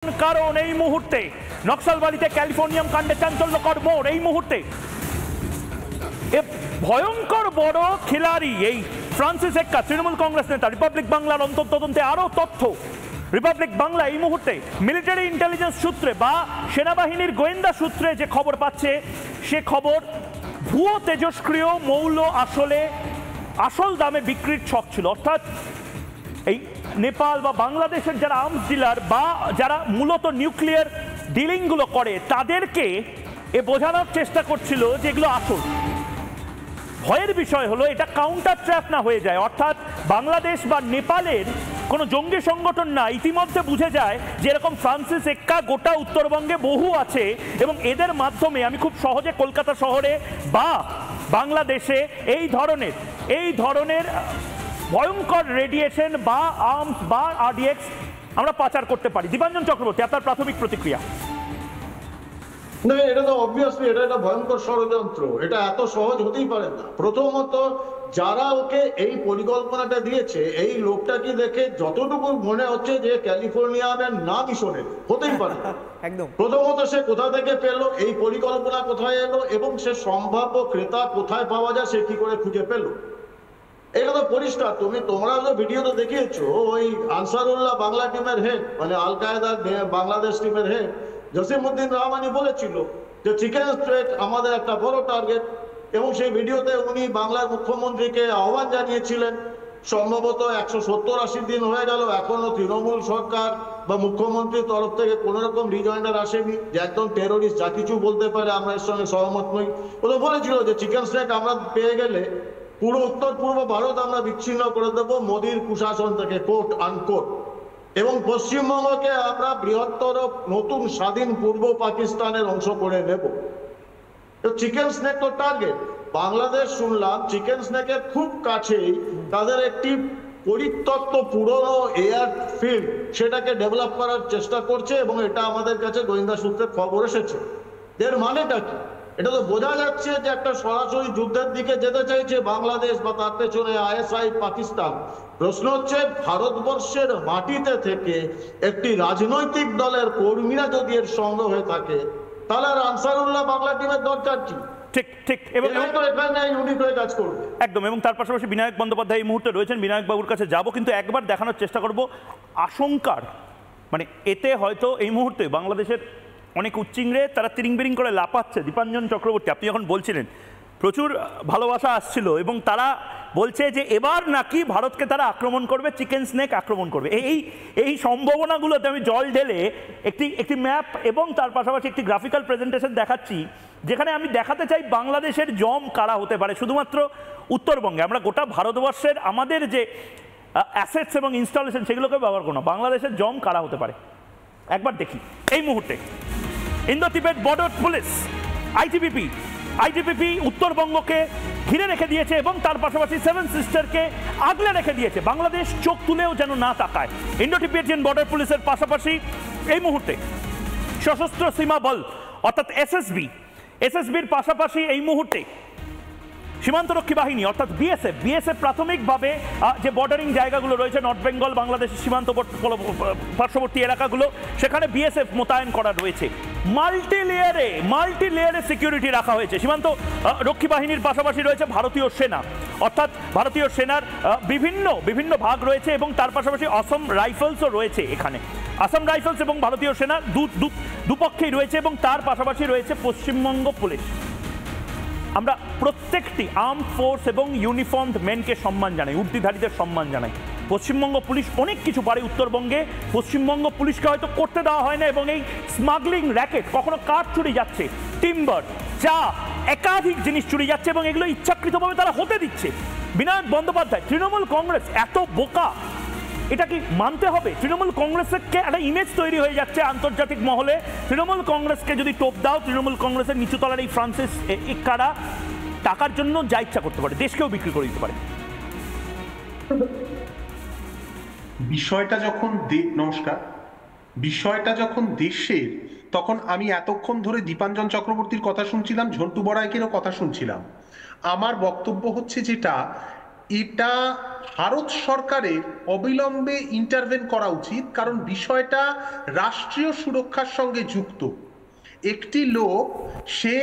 কারণ এই মুহূর্তে নকশালবাড়িতে ক্যালিফোর্নিয়াম কাণ্ডে চাঞ্চল্যকর মোড়। এই মুহূর্তে ভয়ঙ্কর বড় খিলাড়ি এই ফ্রান্সিস এক্কা, তৃণমূল কংগ্রেস নেতা। রিপাবলিক বাংলার অন্তর্তদন্তে আরো তথ্য। রিপাবলিক বাংলা এই মুহূর্তে মিলিটারি ইন্টেলিজেন্স সূত্রে বা সেনাবাহিনীর গোয়েন্দা সূত্রে যে খবর পাচ্ছে, সে খবর ভুয়ো তেজস্ক্রিয় মৌল আসলে আসল দামে বিক্রির ছক ছিল। অর্থাৎ এই নেপাল বা বাংলাদেশের যারা আর্মস ডিলার বা যারা মূলত নিউক্লিয়ার ডিলিংগুলো করে, তাদেরকে এ বোঝানোর চেষ্টা করছিল যে এগুলো আসল। ভয়ের বিষয় হলো এটা কাউন্টার ট্র্যাপ না হয়ে যায়, অর্থাৎ বাংলাদেশ বা নেপালের কোনো জঙ্গি সংগঠন না ইতিমধ্যে বুঝে যায় যে এরকম ফ্রান্সিস এক্কা গোটা উত্তরবঙ্গে বহু আছে এবং এদের মাধ্যমে আমি খুব সহজে কলকাতা শহরে বা বাংলাদেশে এই ধরনের ভয়ঙ্কর রেডিয়েশন বা আর্মস বা আরডিএক্স আমরা পাচার করতে পারি। দীপাঞ্জন চক্রবর্তী, আপনার প্রাথমিক প্রতিক্রিয়া। না, এটা তো অবভিয়াসলি এটা একটা ভয়ঙ্কর ষড়যন্ত্র। এটা এত সহজ হতেই পারে না। প্রথমত যারা ওকে এই পরিকল্পনাটা দিয়েছে, এই লোকটা কি দেখে যতটুকু মনে হচ্ছে যে ক্যালিফোর্নিয়ামের না মিশনের হতেই পারে একদম। প্রথমত সে কোথা থেকে পেলো, এই পরিকল্পনা কোথায় এলো এবং সে সম্ভাব্য ক্রেতা কোথায় পাওয়া যায় সে কি করে খুঁজে পেলো, এটা তো পরিষ্কার। তোমরা যে ভিডিওতে দেখিয়েছো, ওই আনসারুল্লাহ বাংলা টিমের হেড মানে আল কায়েদার বাংলাদেশ টিমের হেড জসিমউদ্দিন রহমানি বলেছিল যে চিকেন স্ট্রেট আমাদের একটা বড় টার্গেট এবং সেই ভিডিওতে উনি বাংলার মুখ্যমন্ত্রীকে আহ্বান জানিয়েছিলেন। সম্ভবত 170-80 দিন হয়ে গেল, এখনো তৃণমূল সরকার বা মুখ্যমন্ত্রীর তরফ থেকে কোন রকম রিজয়েন্ডার আসেনি যে একদম টেরোরিস্ট যা কিছু বলতে পারে আমরা এর সঙ্গে সহমত নই। ও তো বলেছিল যে চিকেন স্ট্রেট আমরা পেয়ে গেলে পুরো উত্তর পূর্ব ভারত আমরা বিচ্ছিন্ন করে দেবো মোদির কুশাসন থেকে, কোট আনকোট, এবং পশ্চিমবঙ্গকে আমরা বৃহত্তর নতুন স্বাধীন পূর্ব পাকিস্তানের অংশ করে নেব। চিকেন স্নেক তো টার্গেট। বাংলাদেশ শুনলাম চিকেন স্নেকের খুব কাছেই তাদের একটি পরিত্যক্ত পুরনো এয়ারফিল্ড সেটাকে ডেভেলপ করার চেষ্টা করছে এবং এটা আমাদের কাছে গোয়েন্দা সূত্রে খবর এসেছে। এর মানেটা কি? এটা তো বোঝা যাচ্ছে যে একটা সরাসরি যুদ্ধের দিকে যেতে চাইছে বাংলাদেশ বা তার পেছনে আইএসআই পাকিস্তান। প্রশ্ন হচ্ছে ভারতবর্ষের মাটিতে থেকে একটি রাজনৈতিক দলের কর্মীরা যদি এর সঙ্গে হয়ে থাকে তাহলে আর আনসারুল্লাহ বাংলা টিমের দরকার কি? ঠিক ঠিক এবং কাজ করবে একদম। এবং তার পাশাপাশি বিনায়ক বন্দ্যোপাধ্যায় এই মুহূর্তে রয়েছেন, বিনায়ক বাবুর কাছে যাব, কিন্তু একবার দেখানোর চেষ্টা করব আশঙ্কার মানে এতে হয়তো এই মুহূর্তে বাংলাদেশের অনেক উচ্চিংড়ে তারা তিরিং বিরিং করে লাপাচ্ছে। দীপাঞ্জন চক্রবর্তী, আপনি যখন বলছিলেন প্রচুর ভালোবাসা আসছিল এবং তারা বলছে যে এবার নাকি ভারতকে তারা আক্রমণ করবে, চিকেন স্নেক আক্রমণ করবে। এই সম্ভাবনাগুলোতে আমি জল ঢেলে একটি ম্যাপ এবং তার পাশাপাশি একটি গ্রাফিক্যাল প্রেজেন্টেশন দেখাচ্ছি, যেখানে আমি দেখাতে চাই বাংলাদেশের জম কারা হতে পারে। শুধুমাত্র উত্তরবঙ্গে আমরা গোটা ভারতবর্ষের আমাদের যে অ্যাসেটস এবং ইনস্টলেশন সেগুলোকে ব্যবহার করবো, বাংলাদেশের জম কারা হতে পারে একবার দেখি। এই মুহূর্তে ইন্দো তিবেট বর্ডার পুলিশ আইটিবিপি উত্তরবঙ্গকে ঘিরে রেখে দিয়েছে এবং তার পাশাপাশি সেভেন সিস্টারকে আগলে রেখে দিয়েছে। বাংলাদেশ চোখ তুলেও যেন না তাকায়। ইন্দো তিবেটিয়ান বর্ডার পুলিশের পাশাপাশি এই মুহূর্তে সশস্ত্র সীমা বল অর্থাৎ এসএসবির পাশাপাশি এই মুহূর্তে সীমান্তরক্ষী বাহিনী অর্থাৎ বিএসএফ প্রাথমিকভাবে যে বর্ডারিং জায়গাগুলো রয়েছে নর্থ বেঙ্গল বাংলাদেশের সীমান্ত পার্শ্ববর্তী এলাকাগুলো, সেখানে বিএসএফ মোতায়েন করা রয়েছে। মাল্টি লেয়ারে সিকিউরিটি রাখা হয়েছে। সীমান্ত রক্ষী বাহিনীর পাশাপাশি রয়েছে ভারতীয় সেনা, অর্থাৎ ভারতীয় সেনার বিভিন্ন ভাগ রয়েছে এবং তার পাশাপাশি আসাম রাইফেলসও রয়েছে এখানে। আসাম রাইফেলস এবং ভারতীয় সেনা দুপক্ষেই রয়েছে এবং তার পাশাপাশি রয়েছে পশ্চিমবঙ্গ পুলিশ। আমরা প্রত্যেকটি আর্ম ফোর্স এবং ইউনিফর্মড মেনকে সম্মান জানাই, উর্দিধারীদের সম্মান জানাই। পশ্চিমবঙ্গ পুলিশ অনেক কিছু পারে উত্তরবঙ্গে। পশ্চিমবঙ্গ পুলিশকে হয়তো করতে দেওয়া হয় না এবং এই স্মাগলিং র্যাকেট, কখনো কাঠ চুরি যাচ্ছে, টিম্বার, চা, একাধিক জিনিস চুরি যাচ্ছে এবং এগুলো ইচ্ছাকৃতভাবে তারা হতে দিচ্ছে। বিনায়ক বন্দ্যোপাধ্যায়, তৃণমূল কংগ্রেস এত বোকা, এটা কি মানতে হবে? তৃণমূল কংগ্রেসকে একটা ইমেজ তৈরি হয়ে যাচ্ছে আন্তর্জাতিক মহলে। তৃণমূল কংগ্রেসকে যদি টোপ দাও, তৃণমূল কংগ্রেসের নিচুতলার এই ফ্রান্সিস এক্কারা টাকার জন্য যা ইচ্ছা করতে পারে, দেশকেও বিক্রি করে দিতে পারে। বিষয়টা যখন দেশের, তখন আমি এতক্ষণ ধরে দীপাঞ্জন চক্রবর্তীর কথা শুনছিলাম, ঝন্টু বড়াইকেরও কথা শুনছিলাম। আমার বক্তব্য হচ্ছে যেটা এটা ভারত সরকারের অবিলম্বে ইন্টারভেন করা উচিত, কারণ বিষয়টা রাষ্ট্রীয় সুরক্ষার সঙ্গে যুক্ত। একটি লোক, সে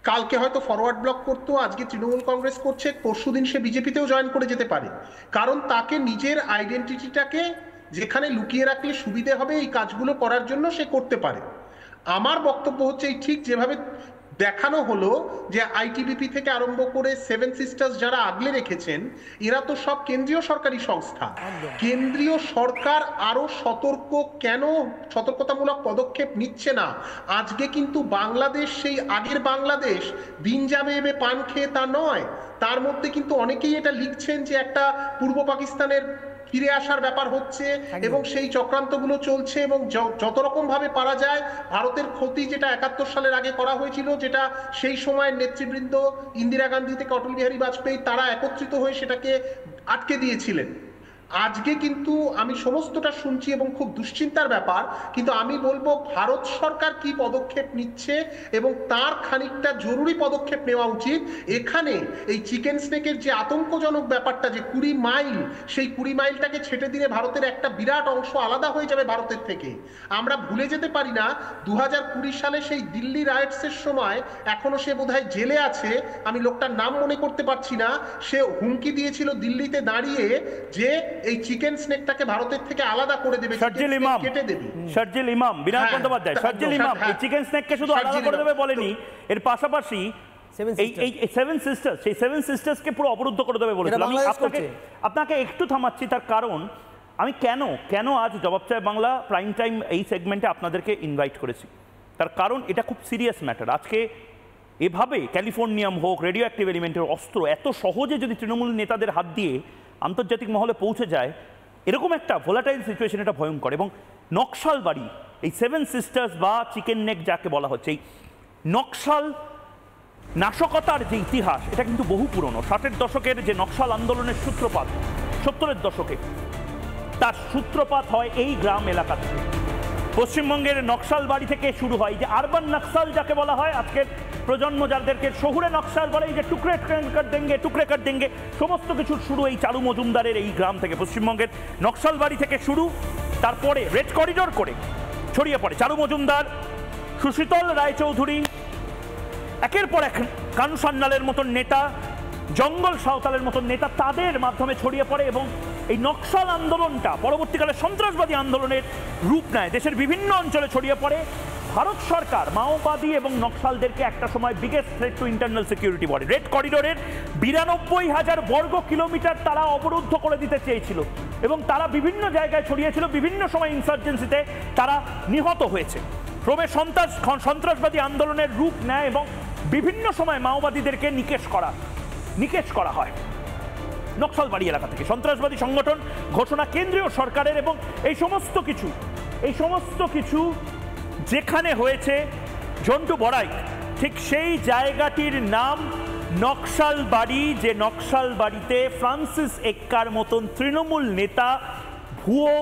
কালকে হয়তো ফরওয়ার্ড ব্লক করতো, আজকে তৃণমূল কংগ্রেস করছে, পরশুদিন সে বিজেপিতেও জয়েন করে যেতে পারে, কারণ তাকে নিজের আইডেন্টিটিটাকে যেখানে লুকিয়ে রাখলে সুবিধে হবে এই কাজগুলো করার জন্য সে করতে পারে। আমার বক্তব্য হচ্ছে এই ঠিক যেভাবে দেখানো হলো যে আইটিবিপি থেকে আরম্ভ করে সেভেন সিস্টার্স যারা আগলে রেখেছেন, এরা তো সব কেন্দ্রীয় সরকারি সংস্থা। কেন্দ্রীয় সরকার আরো সতর্কতামূলক পদক্ষেপ নিচ্ছে না? আজকে কিন্তু বাংলাদেশ সেই আগের বাংলাদেশ, দিন যাবে এবে পান খেয়ে তা নয়। তার মধ্যে কিন্তু অনেকেই এটা লিখছেন যে একটা পূর্ব পাকিস্তানের ফিরে আসার ব্যাপার হচ্ছে এবং সেই চক্রান্তগুলো চলছে, এবং যত রকম ভাবে পারা যায় ভারতের ক্ষতি যেটা 71 সালের আগে করা হয়েছিল, যেটা সেই সময়ের নেতৃবৃন্দ ইন্দিরা গান্ধী থেকে অটল বিহারী বাজপেয়ী তারা একত্রিত হয়ে সেটাকে আটকে দিয়েছিলেন। আজকে কিন্তু আমি সমস্তটা শুনছি এবং খুব দুশ্চিন্তার ব্যাপার, কিন্তু আমি বলবো ভারত সরকার কি পদক্ষেপ নিচ্ছে এবং তার খানিকটা জরুরি পদক্ষেপ নেওয়া উচিত। এখানে এই চিকেন স্নেকের যে আতঙ্কজনক ব্যাপারটা, যে 20 মাইল, সেই 20 মাইলটাকে ছেটে দিলে ভারতের একটা বিরাট অংশ আলাদা হয়ে যাবে ভারতের থেকে। আমরা ভুলে যেতে পারি না 2020 সালে সেই দিল্লি রাইটসের সময়, এখনো সে বোধহয় জেলে আছে, আমি লোকটার নাম মনে করতে পারছি না, সে হুমকি দিয়েছিল দিল্লিতে দাঁড়িয়ে যে এই চিকেন স্নেকটাকে ভারতের থেকে আলাদা করে দেবে, শারজিল ইমাম, কেটে দেবে। শারজিল ইমাম, বিনায়ক বন্দ্যোপাধ্যায়, শারজিল ইমাম এই চিকেন স্নেককে শুধু আলাদা করে দেবে বলেনি, এর পাশাপাশি এই সেভেন সিস্টার্স, সেই সেভেন সিস্টার্সকে পুরো অবরুদ্ধ করে দেবে বলেছিল। আমি আপনাকে একটু থামাচ্ছি, তার কারণ আমি কেন আজ জবাব চায় বাংলা প্রাইম টাইম এই সেগমেন্টে আপনাদেরকে ইনভাইট করেছি, তার কারণ এটা খুব সিরিয়াস ম্যাটার। আজকে এভাবে ক্যালিফোর্নিয়াম হোক, রেডিও অ্যাক্টিভ এলিমেন্টের অস্ত্র এত সহজে যদি তৃণমূল নেতাদের হাত দিয়ে আন্তর্জাতিক মহলে পৌঁছে যায়, এরকম একটা ভোলাটাইল সিচুয়েশন, এটা ভয়ঙ্কর। এবং নকশালবাড়ি, এই সেভেন সিস্টার্স বা চিকেন নেক যাকে বলা হচ্ছে, এই নকশাল নাশকতার যে ইতিহাস, এটা কিন্তু বহু পুরনো। 60-এর দশকের যে নকশাল আন্দোলনের সূত্রপাত 70-এর দশকে, তার সূত্রপাত হয় এই গ্রাম এলাকা থেকে। পশ্চিমবঙ্গের নকশাল বাড়ি থেকে শুরু হয়, যে আরবান নকশাল যাকে বলা হয়, আজকের প্রজন্ম যাদেরকে শহুরে নকশাল বলে, এই যে টুকরে কাট দেঙ্গে সমস্ত কিছুর শুরু এই চারু মজুমদারের এই গ্রাম থেকে। পশ্চিমবঙ্গের নকশাল বাড়ি থেকে শুরু, তারপরে রেড করিডোর করে ছড়িয়ে পড়ে চারু মজুমদার, সুশীতল রায়চৌধুরী, একের পর এক কানু সান্যালের মতন নেতা, জঙ্গল সাঁওতালের মতন নেতা, তাদের মাধ্যমে ছড়িয়ে পড়ে এবং এই নকশাল আন্দোলনটা পরবর্তীকালে সন্ত্রাসবাদী আন্দোলনের রূপ নেয়, দেশের বিভিন্ন অঞ্চলে ছড়িয়ে পড়ে। ভারত সরকার মাওবাদী এবং নকশালদেরকে একটা সময় biggest threat to internal security বলে। রেড করিডোরের 92,000 বর্গ কিলোমিটার তারা অবরুদ্ধ করে দিতে চেয়েছিল এবং তারা বিভিন্ন জায়গায় ছড়িয়েছিল, বিভিন্ন সময় ইনসার্জেন্সিতে তারা নিহত হয়েছে। ক্রমে সন্ত্রাসবাদী আন্দোলনের রূপ নেয় এবং বিভিন্ন সময় মাওবাদীদেরকে নিকেশ করা হয় নকশালবাড়ি এলাকা থেকে। সন্ত্রাসবাদী সংগঠন ঘোষণা কেন্দ্রীয় সরকারের, এবং এই সমস্ত কিছু যেখানে হয়েছে ঝন্টু বড়াই, ঠিক সেই জায়গাটির নাম নকশালবাড়ি, যে নকশালবাড়িতে ফ্রান্সিস এক্কার মতন তৃণমূল নেতা ভুয়ো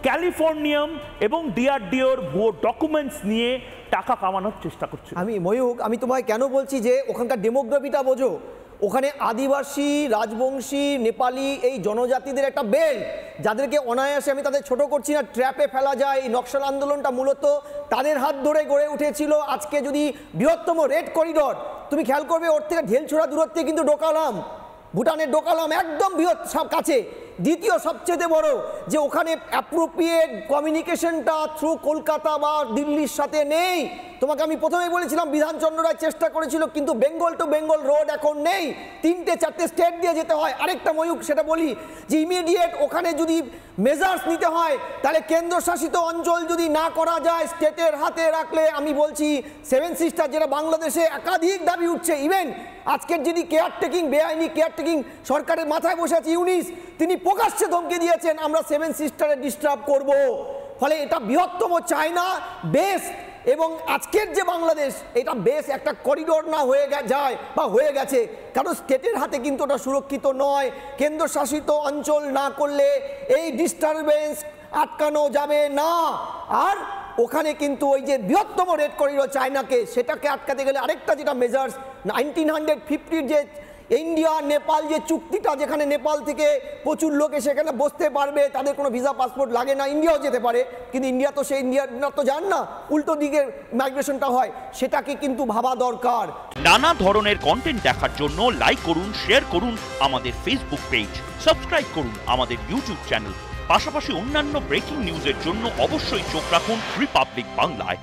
ক্যালিফোর্নিয়াম এবং ডিআরডিওর ভুয়ো ডকুমেন্টস নিয়ে টাকা কামানোর চেষ্টা করছে। আমি তোমায় কেন বলছি যে ওখানকার ডেমোগ্রাফিটা বোঝো। ওখানে আদিবাসী, রাজবংশী, নেপালি এই জনজাতিদের একটা বেল, যাদেরকে অনায়াসে, আমি তাদের ছোট করছি না, ট্র্যাপে ফেলা যায়। এই নকশাল আন্দোলনটা মূলত তাদের হাত ধরে গড়ে উঠেছিল। আজকে যদি বৃহত্তম রেড করিডর, তুমি খেয়াল করবে ওর থেকে ঢেলছোড়া দূরত্বে কিন্তু ডোকালাম, ভুটানের ডোকালাম একদম বৃহৎ সব কাছে। দ্বিতীয় সবচেয়ে বড় যে ওখানে অ্যাপ্রোপ্রিয়েট কমিউনিকেশনটা থ্রু কলকাতা বা দিল্লির সাথে নেই। তোমাকে আমি প্রথমেই বলেছিলাম বিধানচন্দ্র রায় চেষ্টা করেছিল, কিন্তু বেঙ্গল টু বেঙ্গল রোড এখন নেই, 3-4টে স্টেট দিয়ে যেতে হয়। আরেকটা ময়ূক সেটা বলি যে ইমিডিয়েট ওখানে যদি মেজার্স নিতে হয়, তাহলে কেন্দ্রশাসিত অঞ্চল যদি না করা যায়, স্টেটের হাতে রাখলে, আমি বলছি সেভেন সিস্টার যেটা বাংলাদেশে একাধিক দাবি উঠছে, ইভেন আজকের যদি কেয়ারটেকিং, বেআইনি কেয়ারটেকিং সরকারের মাথায় বসে আছে ইউনিস, তিনি প্রকাশ্যে ধমকি দিয়েছেন আমরা সেভেন সিস্টারে ডিস্টার্ব করব। ফলে এটা বৃহত্তম চায়না বেস, এবং আজকের যে বাংলাদেশ, এটা বেশ একটা করিডোর না হয়ে যায় বা হয়ে গেছে, কারণ স্টেটের হাতে কিন্তু ওটা সুরক্ষিত নয়। কেন্দ্রশাসিত অঞ্চল না করলে এই ডিস্টারবেন্স আটকানো যাবে না। আর ওখানে কিন্তু ওই যে বৃহত্তম রেড করিডোর চায়নাকে, সেটাকে আটকাতে গেলে আরেকটা যেটা মেজার্স 1950-র যে ইন্ডিয়া নেপাল যে চুক্তিটা, যেখানে নেপাল থেকে প্রচুর লোক সেখানে বসতে পারবে, তাদের কোনো ভিসা পাসপোর্ট লাগে না, ইন্ডিয়াও যেতে পারে, কিন্তু ইন্ডিয়া তো সেই ইন্ডিয়ার তো যান না, উল্টো দিকে মাইগ্রেশনটা হয়, সেটাকে কিন্তু ভাবা দরকার। নানা ধরনের কন্টেন্ট দেখার জন্য লাইক করুন, শেয়ার করুন আমাদের ফেসবুক পেজ, সাবস্ক্রাইব করুন আমাদের ইউটিউব চ্যানেল। পাশাপাশি অন্যান্য ব্রেকিং নিউজের জন্য অবশ্যই চোখ রাখুন রিপাবলিক বাংলায়।